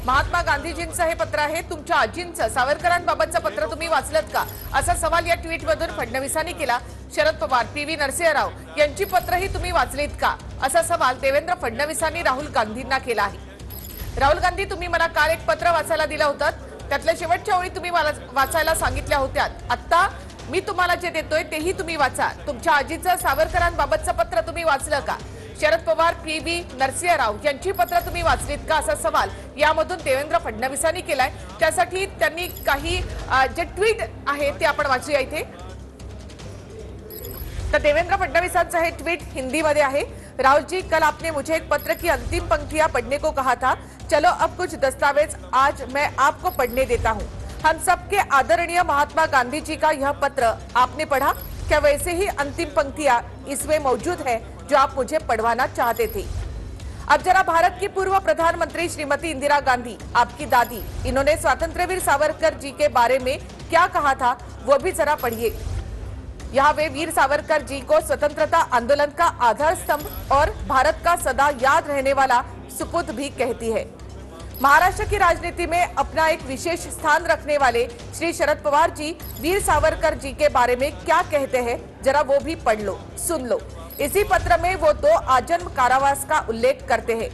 महात्मा गांधीजींचं हे पत्र आहे, तुमच्या आजींचं सावरकरांबाबतचं पत्र तुम्ही वाचलत का, असा सवाल या ट्विटमधून फडणवीसांनी केला। शरद पवार, पीव्ही नरसिंह राव यांची पत्रही तुम्ही वाचलीत का, असा सवाल देवेंद्र फडणवीसांनी राहुल गांधींना केला आहे। राहुल गांधी, तुम्ही मला काल एक पत्र वाचायला दिलं होतं, त्यातल्या शेवटच्या ओळी तुम्ही मला वाचायला सांगितल्या होत्या। आता मी तुम्हाला जे देतोय तेही तुम्ही वाचा। तुमच्या आजीचं सावरकरांबाबतचं पत्र तुम्ही वाचलं का? शरद पवार, पीव्ही नरसिंह राव यांची पत्र तुम्ही वाचलीत का, असा सवाल यामधून देवेंद्र फडणवीसांनी केलाय। त्यासाठी त्यांनी काही जे ट्विट आहे ते आपण वाचूया इथे। तर देवेंद्र फडणवीसांचं हे ट्वीट हिंदी में है। राहुल जी, कल आपने मुझे एक पत्र की अंतिम पंक्तियां पढ़ने को कहा था। चलो अब कुछ दस्तावेज आज मैं आपको पढ़ने देता हूं। हम सबके आदरणीय महात्मा गांधी जी का यह पत्र आपने पढ़ा क्या? वैसे ही अंतिम पंक्तियां इसमें मौजूद है जो आप मुझे पढ़वाना चाहते थे। अब जरा भारत की पूर्व प्रधानमंत्री श्रीमती इंदिरा गांधी, आपकी दादी, इन्होंने स्वातंत्र्यवीर सावरकर जी के बारे में क्या कहा था वो भी जरा पढ़िए। यहाँ वे वीर सावरकर जी को स्वतंत्रता आंदोलन का आधार स्तंभ और भारत का सदा याद रहने वाला सुपुत्र भी कहती है। महाराष्ट्र की राजनीति में अपना एक विशेष स्थान रखने वाले श्री शरद पवार जी वीर सावरकर जी के बारे में क्या कहते हैं, जरा वो भी पढ़ लो, सुन लो। इसी पत्र में वो 2 आजन्म कारावास का उल्लेख करते हैं।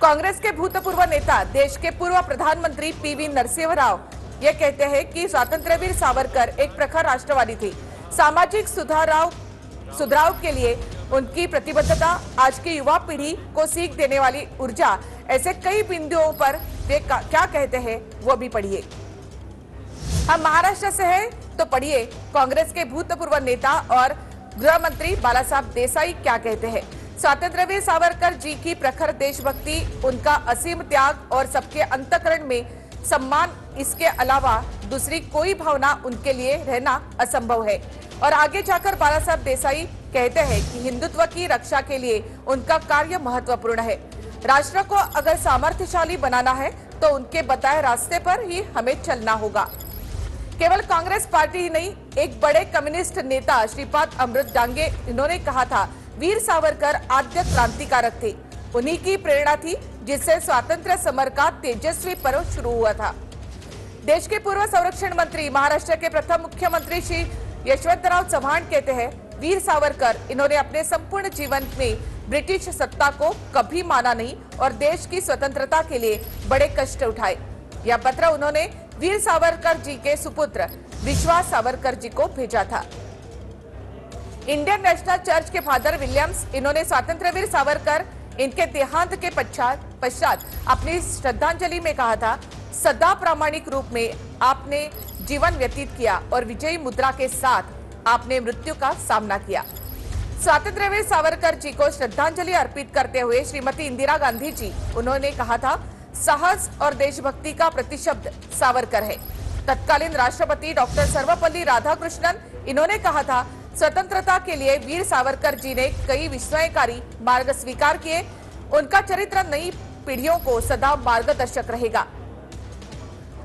कांग्रेस के भूतपूर्व नेता, देश के पूर्व प्रधानमंत्री पीवी नरसिंह राव ये कहते हैं कि स्वातंत्र्यवीर सावरकर एक प्रखर राष्ट्रवादी थे। सामाजिक सुधार के लिए उनकी प्रतिबद्धता आज की युवा पीढ़ी को सीख देने वाली ऊर्जा, ऐसे कई बिंदुओं पर वे क्या कहते हैं वो भी पढ़िए। हम महाराष्ट्र से हैं तो पढ़िए कांग्रेस के भूतपूर्व नेता और गृह मंत्री बाला साहब देसाई क्या कहते हैं। स्वातंत्र्यवीर सावरकर जी की प्रखर देशभक्ति, उनका असीम त्याग और सबके अंतःकरण में सम्मान, इसके अलावा दूसरी कोई भावना उनके लिए रहना असंभव है। और आगे जाकर बाला साहब देसाई कहते हैं कि हिंदुत्व की रक्षा के लिए उनका कार्य महत्वपूर्ण है। राष्ट्र को अगर सामर्थ्यशाली बनाना है तो उनके बताए रास्ते पर ही हमें चलना होगा। केवल कांग्रेस पार्टी ही नहीं, एक बड़े कम्युनिस्ट नेता श्रीपाद अमृत डांगे, इन्होंने कहा था वीर सावरकर आद्य क्रांतिकारक थे। उन्हीं की प्रेरणा थी जिससे स्वातंत्र्य समर का तेजस्वी पर्व शुरू हुआ था। देश के पूर्व संरक्षण मंत्री, महाराष्ट्र के प्रथम मुख्यमंत्री श्री यशवंतराव चव्हाण कहते हैं वीर सावरकर, इन्होंने अपने संपूर्ण जीवन में ब्रिटिश सत्ता को कभी माना नहीं और देश की स्वतंत्रता के लिए बड़े कष्ट उठाए। यह पत्र उन्होंने वीर सावरकर जी के सुपुत्र विश्वास सावरकर जी को भेजा था। इंडियन नेशनल चर्च के फादर विलियम्स, इन्होंने स्वातंत्र्यवीर सावरकर इनके देहांत के पश्चात अपनी श्रद्धांजलि में कहा था, सदा प्रामाणिक रूप में आपने जीवन व्यतीत किया और विजयी मुद्रा के साथ आपने मृत्यु का सामना किया। स्वातंत्र्यवीर सावरकर जी को श्रद्धांजलि अर्पित करते हुए श्रीमती इंदिरा गांधी जी, उन्होंने कहा था साहस और देशभक्ति का प्रतिशब्द सावरकर है। तत्कालीन राष्ट्रपति डॉक्टर सर्वपल्ली राधाकृष्णन, इन्होंने कहा था स्वतंत्रता के लिए वीर सावरकर जी ने कई विस्मयकारी मार्ग स्वीकार किए। उनका चरित्र नई पीढ़ियों को सदा मार्गदर्शक रहेगा।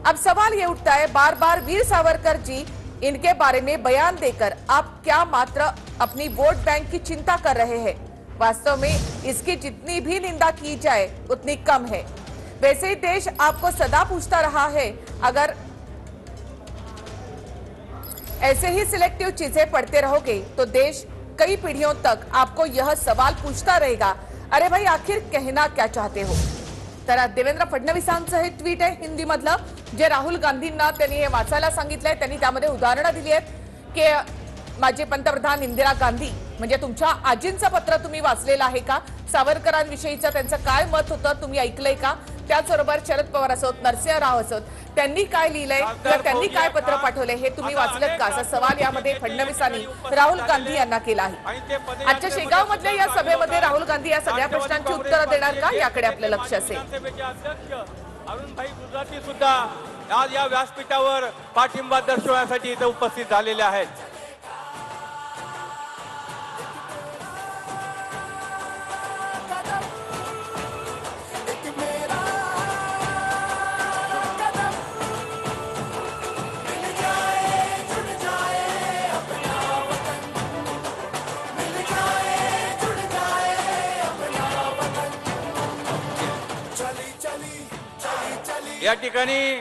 अब सवाल ये उठता है, बार बार वीर सावरकर जी इनके बारे में बयान देकर आप क्या मात्र अपनी वोट बैंक की चिंता कर रहे हैं? वास्तव में इसकी जितनी भी निंदा की जाए उतनी कम है। वैसे ही देश आपको सदा पूछता रहा है, अगर ऐसे ही सिलेक्टिव चीजें पढ़ते रहोगे तो देश कई पीढ़ियों तक आपको यह सवाल पूछता रहेगा, अरे भाई आखिर कहना क्या चाहते हो? तर देवेंद्र फडणवीसांचं हे ट्विट आहे हिंदी मधलं, जे राहुल गांधींना त्यांनी हे वाचायला सांगितलंय। त्यांनी त्यामध्ये उदाहरणं दिली आहेत की माजी पंतप्रधान इंदिरा गांधी, म्हणजे तुमच्या आजींचं पत्र तुम्ही वाचलेलं आहे का? सावरकरांविषयीचं त्यांचं काय मत होतं तुम्ही ऐकलंय का? त्याचबरोबर शरद पवार असोत, नरसिंह राव असोत, त्यांनी काय लिहिलंय किंवा त्यांनी काय पत्र पाठवले हे तुम्ही वाचलत का, असा सवाल यामध्ये फडणवीसांनी राहुल गांधी यांना केला आहे। आजच्या शेगाव मधल्या या सभेमध्ये राहुल गांधी या सगळ्या प्रश्नांची उत्तरं देणार का, याकडे आपलं लक्ष असेल। अरुणभाई गुजराती सुद्धा आज या व्यासपीठावर पाठिंबा दर्शवण्यासाठी इथे उपस्थित झालेले आहेत। चली चली या ठिकाणी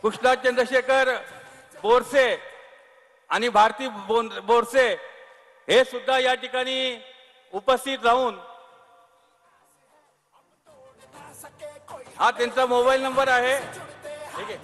कृष्णा चंद्रशेखर बोरसे आणि भारती बोरसे हे सुद्धा या ठिकाणी उपस्थित राहून हा त्यांचा मोबाईल नंबर आहे. ठीक आहे.